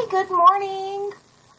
Good morning.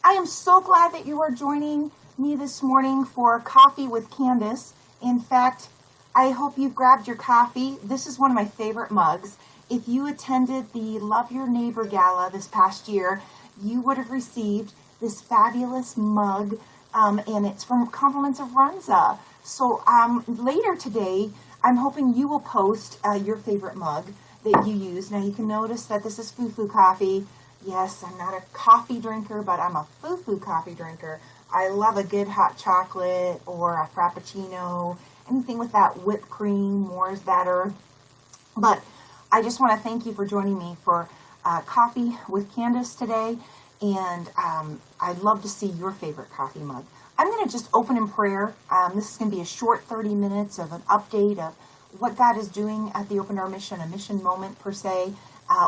I am so glad that you are joining me this morning for Coffee with Candace. In fact, I hope you've grabbed your coffee. This is one of my favorite mugs. If you attended the Love Your Neighbor Gala this past year, you would have received this fabulous mug, and it's from Compliments of Runza. So later today, I'm hoping you will post your favorite mug that you use. Now you can notice that this is Foo-Foo coffee. Yes, I'm not a coffee drinker, but I'm a Foo-Foo coffee drinker. I love a good hot chocolate or a frappuccino, anything with that whipped cream, more is better. But I just want to thank you for joining me for Coffee with Candace today, and I'd love to see your favorite coffee mug. I'm going to just open in prayer. This is going to be a short 30 minutes of an update of what God is doing at the Open Door Mission, a mission moment per se,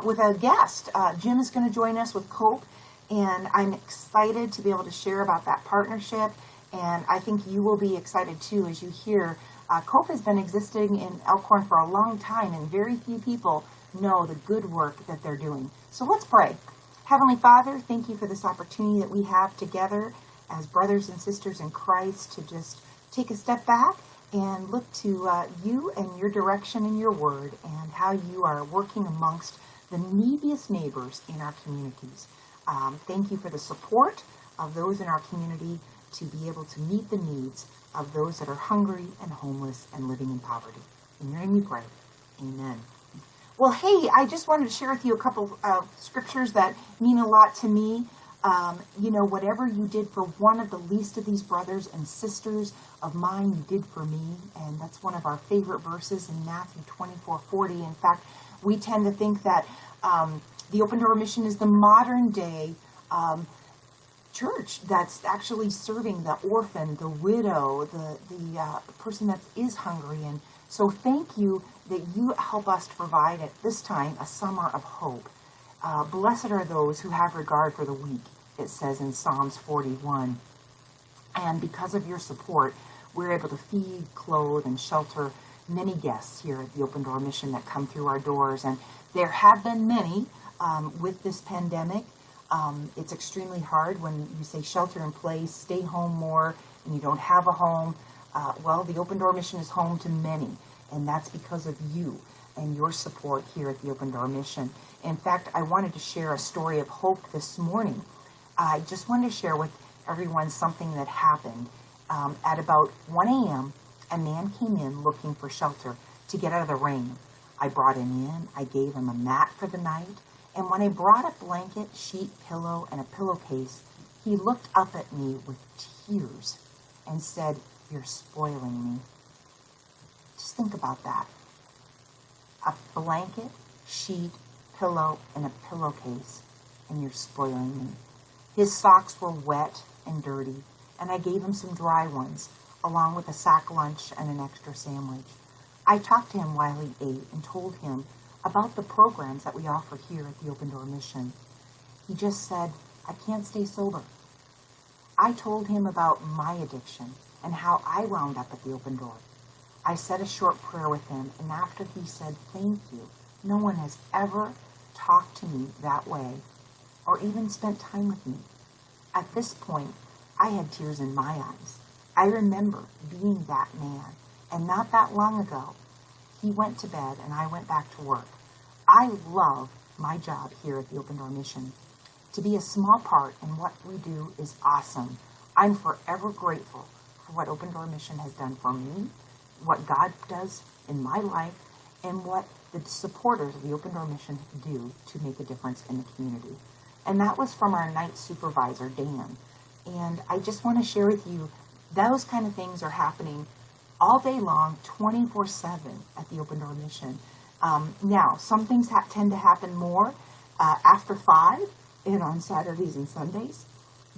with a guest. Jim is going to join us with Cope, and I'm excited to be able to share about that partnership, and I think you will be excited too as you hear. Cope has been existing in Elkhorn for a long time, and very few people know the good work that they're doing. So let's pray. Heavenly Father, thank you for this opportunity that we have together as brothers and sisters in Christ to just take a step back and look to you and your direction in your word and how you are working amongst the neediest neighbors in our communities. Thank you for the support of those in our community to be able to meet the needs of those that are hungry and homeless and living in poverty. In your name we pray. Amen. Well, hey, I just wanted to share with you a couple of scriptures that mean a lot to me. Whatever you did for one of the least of these brothers and sisters of mine, you did for me. And that's one of our favorite verses in Matthew 24:40. In fact, we tend to think that the Open Door Mission is the modern day church that's actually serving the orphan, the widow, the person that is hungry. And so thank you that you help us to provide at this time a summer of hope. Blessed are those who have regard for the weak, it says in Psalms 41. And because of your support, we're able to feed, clothe, and shelter many guests here at the Open Door Mission that come through our doors. And there have been many with this pandemic. It's extremely hard when you say shelter in place, stay home more, and you don't have a home. The Open Door Mission is home to many, and that's because of you and your support here at the Open Door Mission. In fact, I wanted to share a story of hope this morning. I just wanted to share with everyone something that happened. At about 1 a.m., a man came in looking for shelter to get out of the rain. I brought him in. I gave him a mat for the night. And when I brought a blanket, sheet, pillow, and a pillowcase, he looked up at me with tears and said, "You're spoiling me." Just think about that. A blanket, sheet, pillow, and a pillowcase, and you're spoiling me. His socks were wet and dirty, and I gave him some dry ones, along with a sack lunch and an extra sandwich. I talked to him while he ate and told him about the programs that we offer here at the Open Door Mission. He just said, "I can't stay sober." I told him about my addiction and how I wound up at the Open Door. I said a short prayer with him, and after he said, "Thank you, no one has ever talked to me that way or even spent time with me." At this point, I had tears in my eyes. I remember being that man, and not that long ago, he went to bed and I went back to work. I love my job here at the Open Door Mission. To be a small part in what we do is awesome. I'm forever grateful for what Open Door Mission has done for me, what God does in my life, and what the supporters of the Open Door Mission do to make a difference in the community. And that was from our night supervisor, Dan. And I just want to share with you, those kind of things are happening all day long, 24/7 at the Open Door Mission. Now, some things tend to happen more after 5 and on Saturdays and Sundays,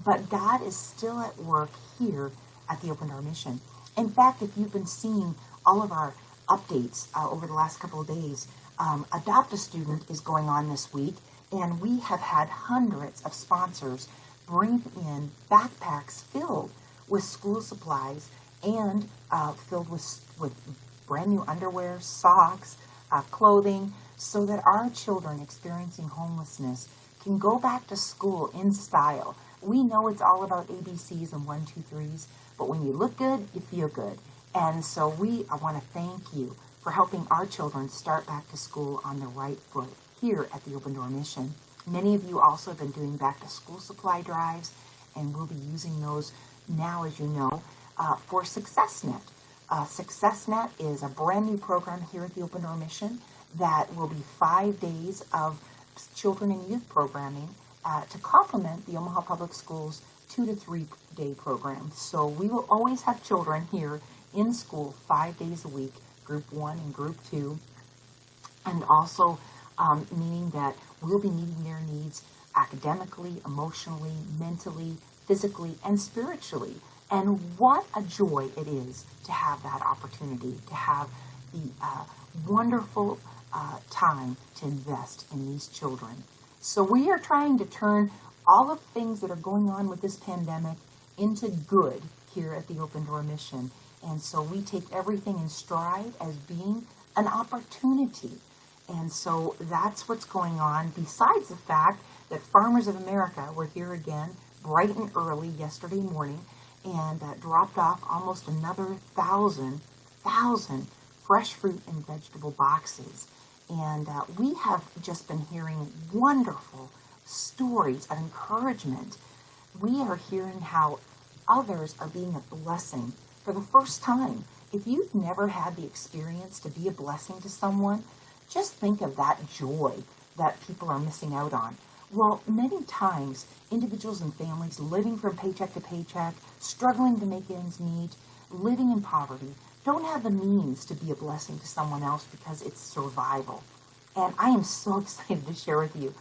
but God is still at work here at the Open Door Mission. In fact, if you've been seeing all of our updates over the last couple of days, Adopt a Student is going on this week, and we have had hundreds of sponsors bring in backpacks filled with school supplies and filled with brand new underwear, socks, clothing, so that our children experiencing homelessness can go back to school in style. We know it's all about ABCs and 1, 2, 3s, but when you look good, you feel good. And so I want to thank you for helping our children start back to school on the right foot here at the Open Door Mission. Many of you also have been doing back to school supply drives, and we'll be using those now, as you know, for SuccessNet. SuccessNet is a brand new program here at the Open Door Mission that will be 5 days of children and youth programming to complement the Omaha Public Schools 2 to 3 day program. So we will always have children here in school 5 days a week, Group 1 and Group 2, and also meaning that we'll be meeting their needs academically, emotionally, mentally, physically, and spiritually. And what a joy it is to have that opportunity, to have the wonderful time to invest in these children. So we are trying to turn all of the things that are going on with this pandemic into good here at the Open Door Mission. And so we take everything in stride as being an opportunity. And so that's what's going on, besides the fact that Farmers of America were here again bright and early yesterday morning and dropped off almost another 1,000 fresh fruit and vegetable boxes. And we have just been hearing wonderful stories of encouragement. We are hearing how others are being a blessing for the first time. If you've never had the experience to be a blessing to someone, just think of that joy that people are missing out on. Well, many times, individuals and families living from paycheck to paycheck, struggling to make ends meet, living in poverty, don't have the means to be a blessing to someone else because it's survival. And I am so excited to share with you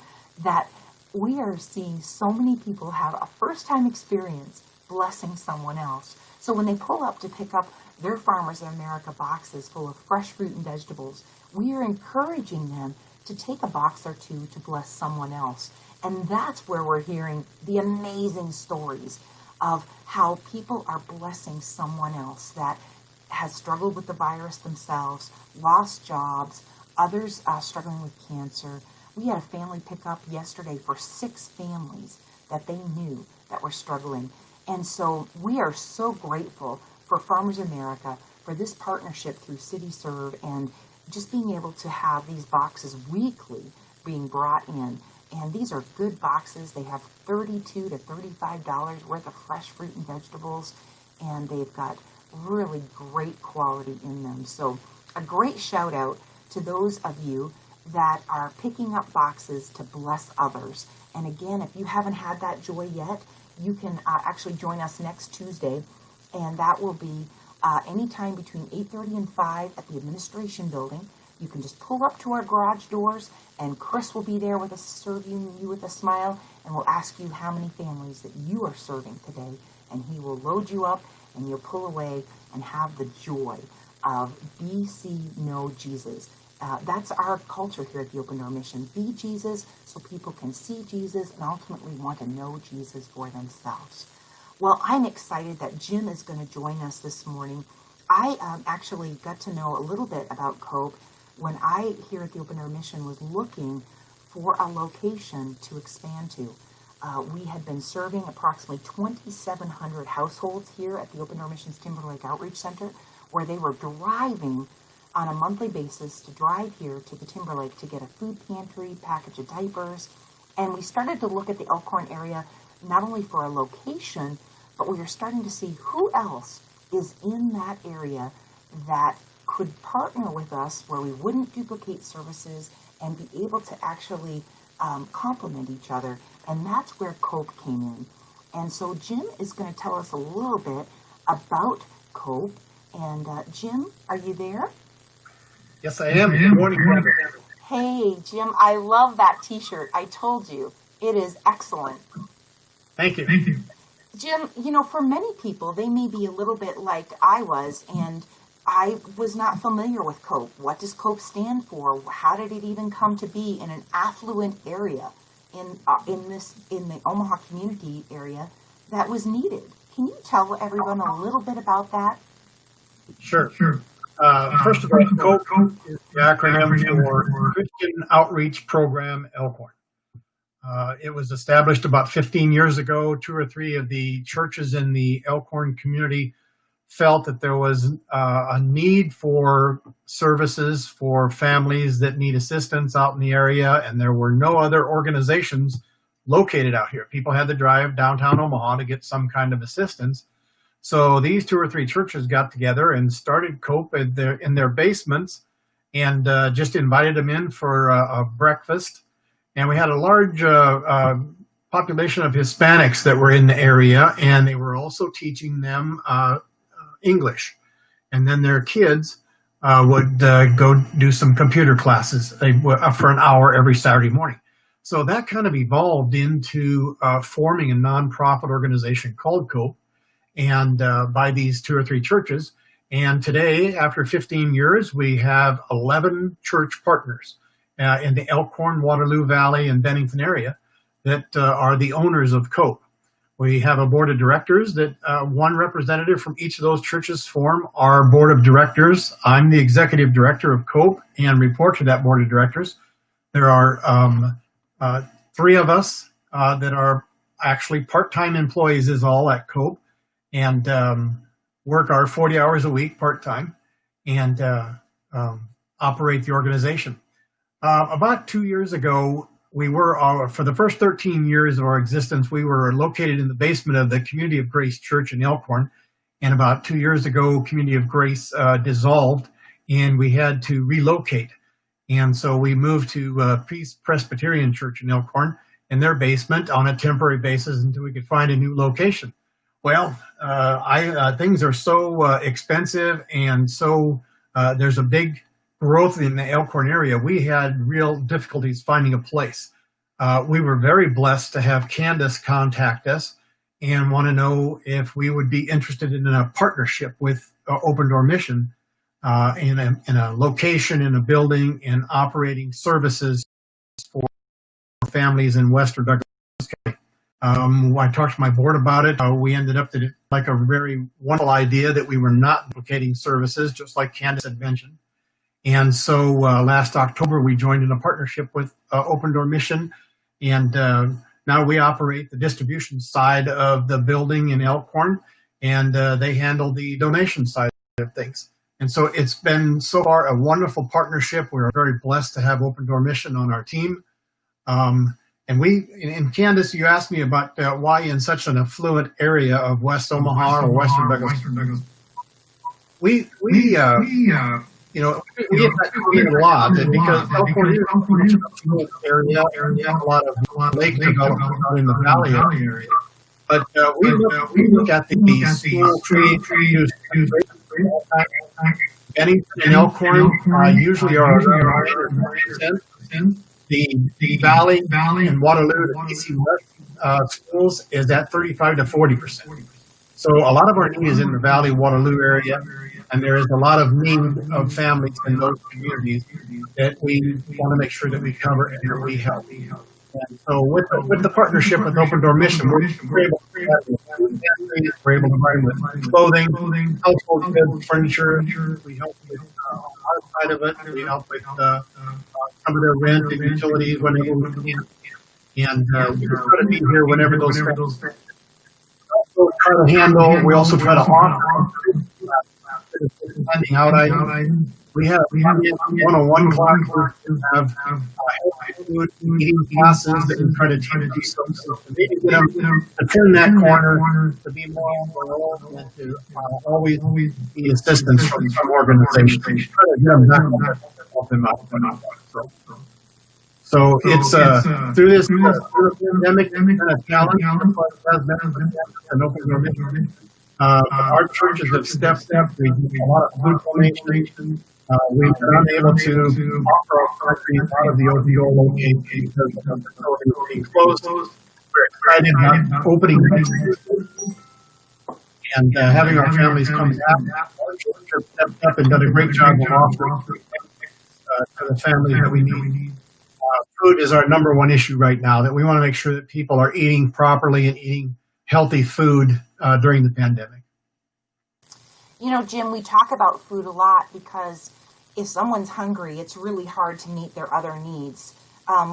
that we are seeing so many people have a first-time experience blessing someone else. So when they pull up to pick up their Farmers of America boxes full of fresh fruit and vegetables, we are encouraging them to take a box or two to bless someone else. And that's where we're hearing the amazing stories of how people are blessing someone else that has struggled with the virus themselves, lost jobs, others struggling with cancer. We had a family pick up yesterday for 6 families that they knew that were struggling. And so we are so grateful for Farmers America for this partnership through CityServe and just being able to have these boxes weekly being brought in. And these are good boxes. They have $32 to $35 worth of fresh fruit and vegetables, and they've got really great quality in them. So a great shout out to those of you that are picking up boxes to bless others. And again, if you haven't had that joy yet, you can actually join us next Tuesday, and that will be anytime between 8:30 and 5 at the administration building. You can just pull up to our garage doors, and Chris will be there with us, serving you with a smile, and will ask you how many families that you are serving today, and he will load you up, and you'll pull away and have the joy of BC Know Jesus. That's our culture here at the Open Door Mission. Be Jesus so people can see Jesus and ultimately want to know Jesus for themselves. Well, I'm excited that Jim is going to join us this morning. I actually got to know a little bit about COPE when I, here at the Open Door Mission, was looking for a location to expand to. We had been serving approximately 2,700 households here at the Open Door Mission's Timberlake Outreach Center, where they were driving on a monthly basis to drive here to the Timberlake to get a food pantry, package of diapers. And we started to look at the Elkhorn area not only for a location, but we were starting to see who else is in that area that could partner with us where we wouldn't duplicate services and be able to actually complement each other. And that's where COPE came in. And so Jim is going to tell us a little bit about COPE. And Jim, are you there? Yes, I am. Good morning, Candace. Hey, Jim, I love that t-shirt. I told you. It is excellent. Thank you. Jim, you know, for many people, they may be a little bit like I was, and I was not familiar with COPE. What does COPE stand for? How did it even come to be in an affluent area in the Omaha community area that was needed? Can you tell everyone a little bit about that? Sure. First of all, COPE is the acronym for Christian Outreach Program Elkhorn. It was established about 15 years ago. Two or three of the churches in the Elkhorn community felt that there was a need for services for families that need assistance out in the area, and there were no other organizations located out here. People had to drive downtown Omaha to get some kind of assistance. So these two or three churches got together and started COPE in their basements, and just invited them in for a breakfast. And we had a large population of Hispanics that were in the area, and they were also teaching them English. And then their kids would go do some computer classes for an hour every Saturday morning. So that kind of evolved into forming a nonprofit organization called COPE, and by these two or three churches. And today, after 15 years, we have 11 church partners in the Elkhorn, Waterloo Valley, and Bennington area that are the owners of COPE. We have a board of directors that one representative from each of those churches form our board of directors. I'm the executive director of COPE and report to that board of directors. There are three of us that are actually part-time employees is all at COPE, and work our 40 hours a week part-time, and operate the organization. About 2 years ago, we were, for the first 13 years of our existence, we were located in the basement of the Community of Grace Church in Elkhorn. And about 2 years ago, Community of Grace dissolved, and we had to relocate. And so we moved to Peace Presbyterian Church in Elkhorn in their basement on a temporary basis until we could find a new location. Well, things are so expensive, and so there's a big growth in the Elkhorn area. We had real difficulties finding a place. We were very blessed to have Candace contact us and want to know if we would be interested in a partnership with Open Door Mission in a location, in a building, and operating services for families in Western Douglas County. I talked to my board about it. We ended up that it like a very wonderful idea that we were not duplicating services, just like Candace had mentioned. And so last October, we joined in a partnership with Open Door Mission, and now we operate the distribution side of the building in Elkhorn, and they handle the donation side of things. And so it's been so far a wonderful partnership. We're very blessed to have Open Door Mission on our team. And Candace, you asked me about why in such an affluent area of West Omaha or Western Douglas. We get that comment a lot, that because Elkhorn is a affluent area, a lot of lake development out in the valley area. But we look at the school tree Bennington and Elkhorn usually are around 8%. The Valley and Waterloo, the DC West schools is at 35 to 40%. So a lot of our need is in the Valley, Waterloo area, and there is a lot of need of families in those communities that we want to make sure that we cover and that we help. And so with the partnership with Open Door Mission, we're able to have food pantries, we're able to provide with clothing, household goods, furniture. We help with our side of it. We help with some of their rent and utilities whenever we can. And we try to be here whenever those families we also try to offer finding out items. We have one-on-one classes, we have healthy food eating classes that we try to teach them so maybe get them to turn that corner, to be more involved, and to always need assistance from some organization. Try to get them back to help them out. So it's through this pandemic, it's been a challenge. Has been an Open Door Mission. Our churches have stepped up. We do a lot of food donations. We've been able to offer our country out of the OPO location because the facility is being closed. We're excited about opening and having our families come back. Our church have stepped up and done a great job of offering to the families that we need. Food is our number one issue right now, that we want to make sure that people are eating properly and eating healthy food during the pandemic. You know, Jim, we talk about food a lot because if someone's hungry, it's really hard to meet their other needs.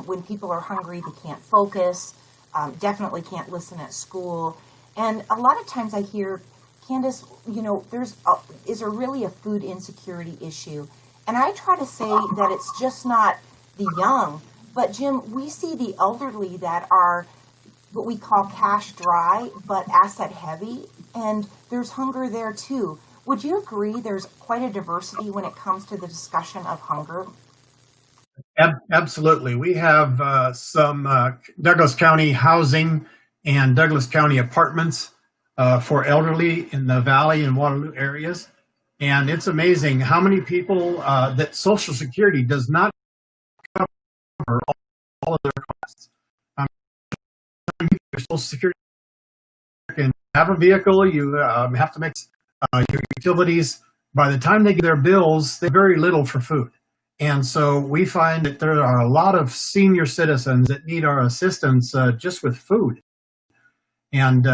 When people are hungry, they can't focus, definitely can't listen at school. And a lot of times I hear, Candace, is there really a food insecurity issue? And I try to say that it's just not the young, but Jim, we see the elderly that are what we call cash dry, but asset heavy, and there's hunger there too. Would you agree there's quite a diversity when it comes to the discussion of hunger? Absolutely. We have some Douglas County housing and Douglas County apartments for elderly in the Valley and Waterloo areas. And it's amazing how many people that Social Security does not cover all of their costs. Your Social Security can have a vehicle, you have to make your utilities. By the time they get their bills, they have very little for food. And so we find that there are a lot of senior citizens that need our assistance just with food. And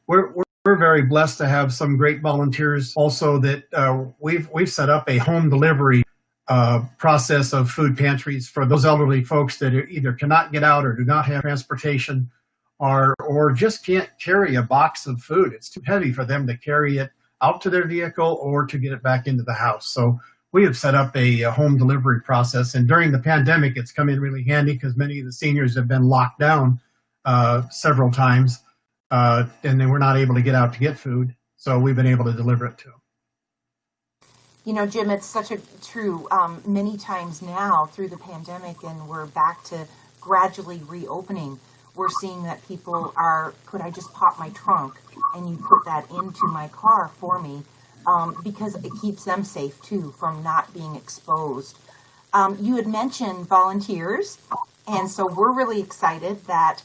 we're very blessed to have some great volunteers also that we've set up a home delivery process of food pantries for those elderly folks that either cannot get out or do not have transportation or just can't carry a box of food. It's too heavy for them to carry it out to their vehicle or to get it back into the house. So we have set up a home delivery process. And during the pandemic, it's come in really handy because many of the seniors have been locked down several times and they were not able to get out to get food. So we've been able to deliver it to them. You know, Jim, it's such a true. Many times now through the pandemic, and we're back to gradually reopening, we're seeing that people are, could I just pop my trunk and you put that into my car for me? Because it keeps them safe too from not being exposed. You had mentioned volunteers, and so we're really excited that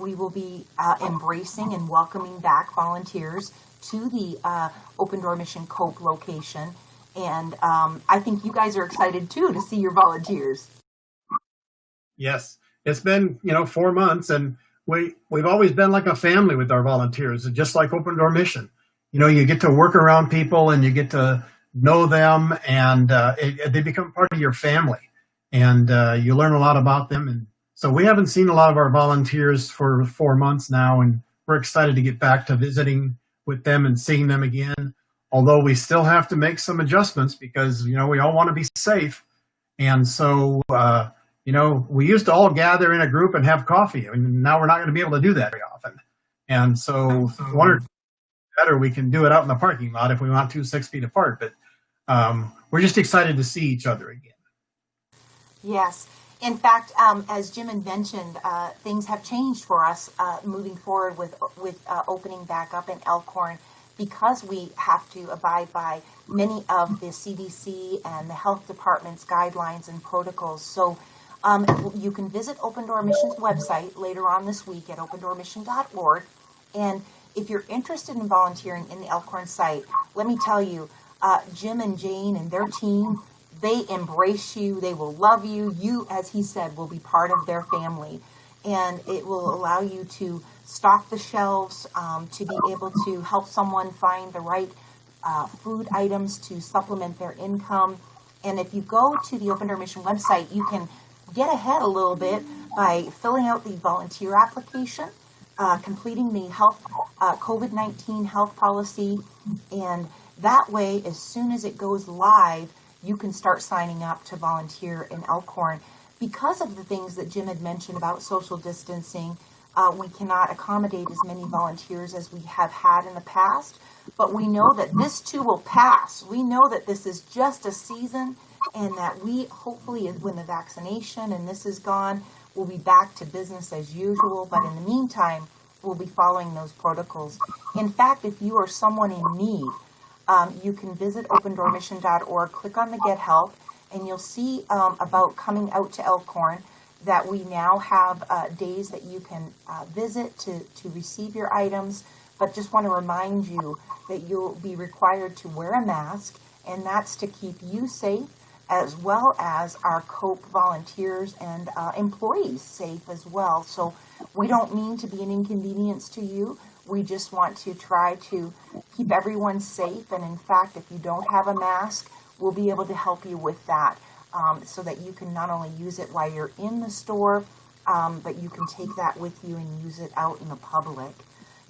we will be embracing and welcoming back volunteers to the Open Door Mission Cope location. And I think you guys are excited too to see your volunteers. Yes, it's been 4 months, and we've always been like a family with our volunteers, just like Open Door Mission. You get to work around people and you get to know them, and they become part of your family, and you learn a lot about them. And so we haven't seen a lot of our volunteers for 4 months now, and we're excited to get back to visiting with them and seeing them again. Although we still have to make some adjustments because, we all want to be safe. And so, we used to all gather in a group and have coffee. And now we're not going to be able to do that very often. And so one or better, we can do it out in the parking lot if we want to, 6 feet apart. But we're just excited to see each other again. Yes. In fact, as Jim had mentioned, things have changed for us moving forward with opening back up in Elkhorn, because we have to abide by many of the CDC and the health department's guidelines and protocols. So you can visit Open Door Mission's website later on this week at opendoormission.org. And if you're interested in volunteering in the Elkhorn site, let me tell you, Jim and Jane and their team, they embrace you. They will love you. You, as he said, will be part of their family. And it will allow you to stock the shelves, to be able to help someone find the right food items to supplement their income. And if you go to the Open Door Mission website, you can get ahead a little bit by filling out the volunteer application, completing the COVID-19 health policy, and that way, as soon as it goes live, you can start signing up to volunteer in Elkhorn. Because of the things that Jim had mentioned about social distancing, we cannot accommodate as many volunteers as we have had in the past, but we know that this too will pass. We know that this is just a season, and that we hopefully, when the vaccination and this is gone, we'll be back to business as usual. But in the meantime, we'll be following those protocols. In fact, if you are someone in need, you can visit opendoormission.org, click on the Get Help, and you'll see about coming out to Elkhorn, that we now have days that you can visit to receive your items. But just want to remind you that you'll be required to wear a mask, and that's to keep you safe, as well as our COPE volunteers and employees safe as well. So we don't mean to be an inconvenience to you. We just want to try to keep everyone safe. And in fact, if you don't have a mask, we'll be able to help you with that. so that you can not only use it while you're in the store, but you can take that with you and use it out in the public.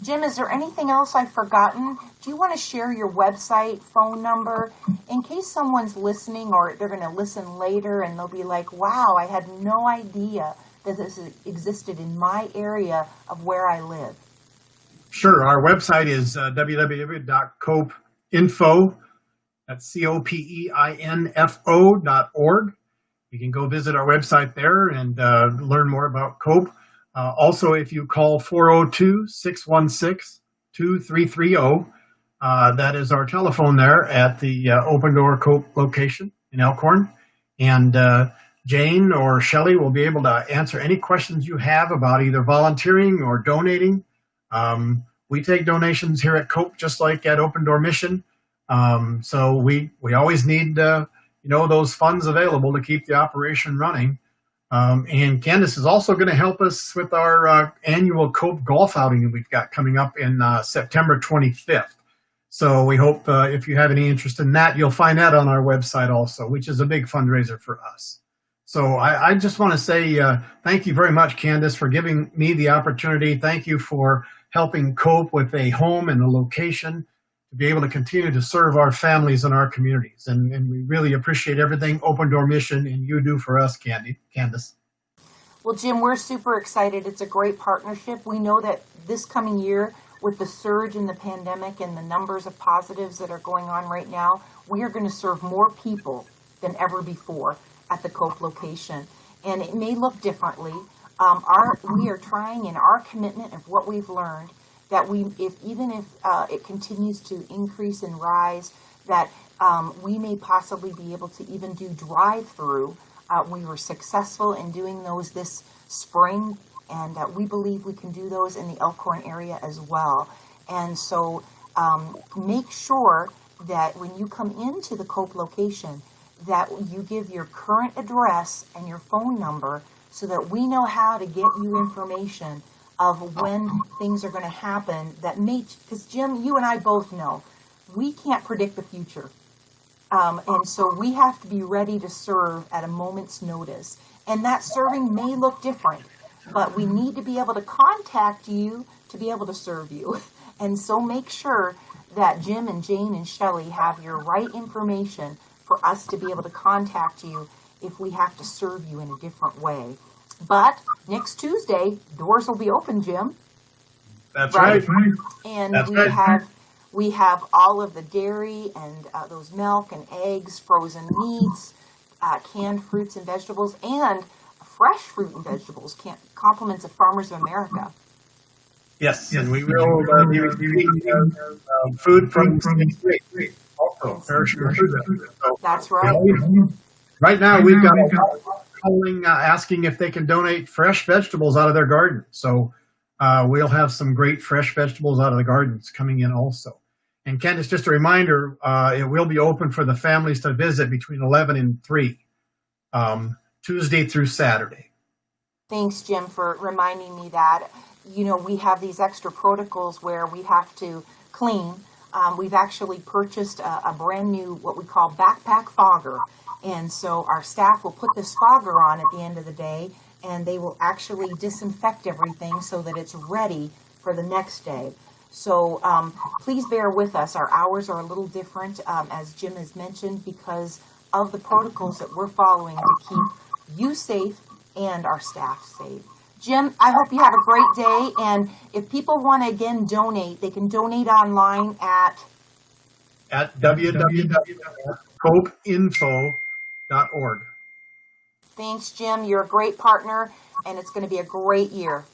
Jim, is there anything else I've forgotten? Do you want to share your website, phone number, in case someone's listening or they're going to listen later and they'll be like, wow, I had no idea that this existed in my area of where I live? Sure. Our website is www.copeinfo, that's COPEINFO.org. You can go visit our website there and learn more about COPE. Also, if you call 402-616-2330, that is our telephone there at the Open Door COPE location in Elkhorn. And Jane or Shelley will be able to answer any questions you have about either volunteering or donating. We take donations here at COPE just like at Open Door Mission. So we always need those funds available to keep the operation running. And Candace is also going to help us with our annual COPE golf outing that we've got coming up in September 25th. So we hope if you have any interest in that, you'll find that on our website also, which is a big fundraiser for us. So I just want to say thank you very much, Candace, for giving me the opportunity. Thank you for helping COPE with a home and a location to be able to continue to serve our families and our communities. And we really appreciate everything Open Door Mission and you do for us, Candace. Well, Jim, we're super excited. It's a great partnership. We know that this coming year, with the surge in the pandemic and the numbers of positives that are going on right now, we are going to serve more people than ever before at the COPE location. And it may look differently. We are trying in our commitment of what we've learned that even if it continues to increase and rise, that we may possibly be able to even do drive-through. We were successful in doing those this spring, and we believe we can do those in the Elkhorn area as well. And so make sure that when you come into the COPE location, that you give your current address and your phone number so that we know how to get you information of when things are going to happen that may, because Jim, you and I both know, we can't predict the future. And so we have to be ready to serve at a moment's notice. And that serving may look different, but we need to be able to contact you to be able to serve you. And so make sure that Jim and Jane and Shelley have your right information for us to be able to contact you if we have to serve you in a different way. But next Tuesday, doors will be open, Jim. That's right. And That's we have all of the dairy and those milk and eggs, frozen meats, canned fruits and vegetables, and fresh fruit and vegetables, compliments of Farmers of America. Yes, and we will be receiving food from also perishable food. So, that's right. Right now, we've got calling asking if they can donate fresh vegetables out of their garden. So we'll have some great fresh vegetables out of the gardens coming in also. And Candace, just a reminder, it will be open for the families to visit between 11 and 3, Tuesday through Saturday. Thanks, Jim, for reminding me that. You know, we have these extra protocols where we have to clean. We've actually purchased a brand new, what we call backpack fogger. And so our staff will put this fogger on at the end of the day, and they will actually disinfect everything so that it's ready for the next day. So please bear with us. Our hours are a little different, as Jim has mentioned, because of the protocols that we're following to keep you safe and our staff safe. Jim, I hope you have a great day. And if people want to, again, donate, they can donate online at www.copeinfo.org. Thanks, Jim. You're a great partner, and it's going to be a great year.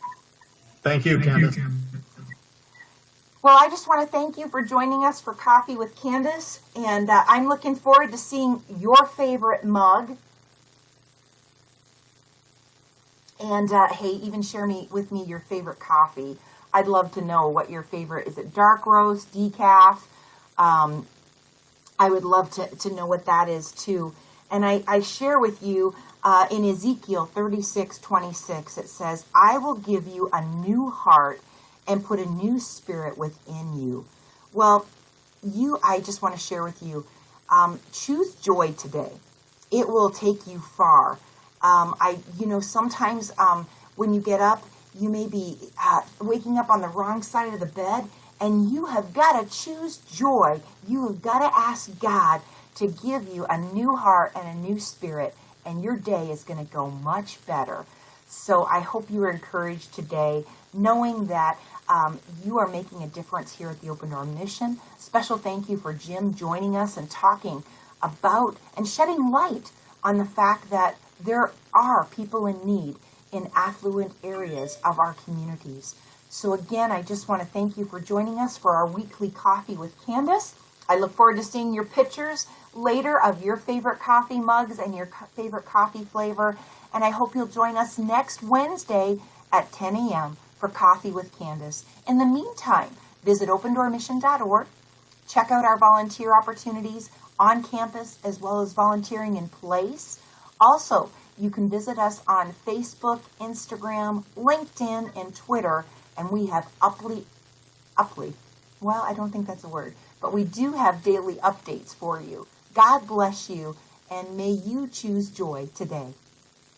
Thank you, Candace. Well, I just want to thank you for joining us for Coffee with Candace, and I'm looking forward to seeing your favorite mug. And, hey, even share with me your favorite coffee. I'd love to know what your favorite is. It dark roast, decaf? I would love to know what that is, too. And I share with you in Ezekiel 36:26, it says, I will give you a new heart and put a new spirit within you. Well, I just want to share with you, choose joy today. it will take you far. Sometimes when you get up, you may be waking up on the wrong side of the bed, and you have got to choose joy. You have got to ask God to give you a new heart and a new spirit, and your day is going to go much better. So I hope you are encouraged today, knowing that you are making a difference here at the Open Door Mission. Special thank you for Jim joining us and talking about and shedding light on the fact that there are people in need in affluent areas of our communities. So again, I just want to thank you for joining us for our weekly Coffee with Candace. I look forward to seeing your pictures later of your favorite coffee mugs and your favorite coffee flavor. And I hope you'll join us next Wednesday at 10 a.m. for Coffee with Candace. In the meantime, visit opendoormission.org. Check out our volunteer opportunities on campus as well as volunteering in place. Also, you can visit us on Facebook, Instagram, LinkedIn, and Twitter. And we have well, I don't think that's a word, but we do have daily updates for you. God bless you, and may you choose joy today.